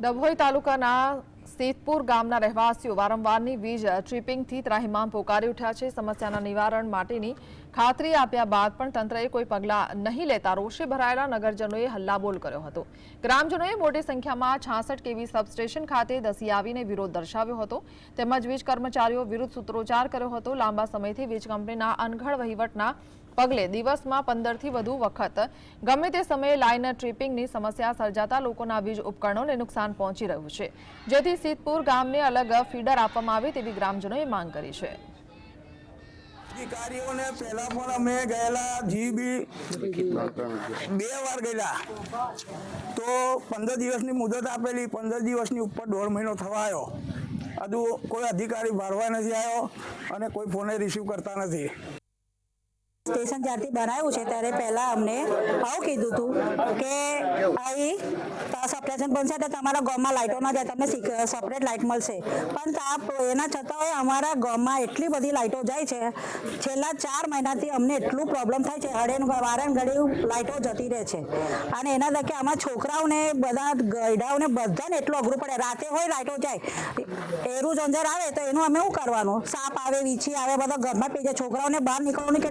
ડભોઈ તાલુકાના સેતપુર ગામના રહેવાસીઓ વારંવારની વીજ ટ્રીપિંગથી ત્રાહિમામ પોકારી ઉઠ્યા છે। સમસ્યાના નિવારણ માટેની ખાતરી આપ્યા બાદ પણ તંત્રએ કોઈ પગલાં નહીં લેતા રોષે ભરાયેલા નગરજનોએ હલ્લાબોલ કર્યો હતો। ગ્રામજનોએ મોટી સંખ્યામાં 66 કેવી સબસ્ટેશન ખાતે દસી આવીને વિરોધ દર્શાવ્યો હતો તેમજ વીજ કર્મચારીઓ વિરુદ્ધ સૂત્રોચ્ચાર કર્યો હતો। લાંબા સમયથી વીજ કંપનીના અનગઢ વહીવટના પગલે દિવસમાં 15 થી વધુ વખત ગમે તે સમયે લાઇન ટ્રીપિંગની સમસ્યા સર્જાતા લોકોના વીજ ઉપકરણોને નુકસાન પહોંચી રહ્યું છે, જેથી સિદ્ધપુર ગામને અલગ ફીડર આપવામાં આવે તેવી ગ્રામજનોએ માંગ કરી છે। અધિકારીઓને પહેલા પણ અમે ગયેલા જીબી 2 વાર ગયેલા તો 15 દિવસની મુદત આપેલી, 15 દિવસની ઉપર 1.5 મહિનો થવા આવ્યો, હજુ કોઈ અધિકારી ભરવા નથી આવ્યો અને કોઈ ફોને રિસીવ કરતા નથી। સ્ટેશન જ્યારથી બનાવ્યું છે ત્યારે પહેલાં અમને આવું કીધું હતું કે અહીં સબસ્ટેશન બનશે તો તમારા ગામમાં લાઇટો ના જાય, તમને સેપરેટ લાઇટ મળશે, પણ એના છતાં અમારા ગામમાં એટલી બધી લાઇટો જાય છે। છેલ્લા 4 મહિનાથી અમને એટલું પ્રોબ્લેમ થાય છે, વારે ઘડી લાઇટો જતી રહે છે અને એના થકી આમાં છોકરાઓને બધા ગયડાઓને બધાને એટલું અઘરું પડે। રાતે હોય લાઇટો જાય, એરું ઝંઝર આવે તો એનું અમે શું કરવાનું? સાપ આવે, વીછી આવે, બધા ઘરમાં પી જાય, છોકરાઓને બહાર નીકળવાની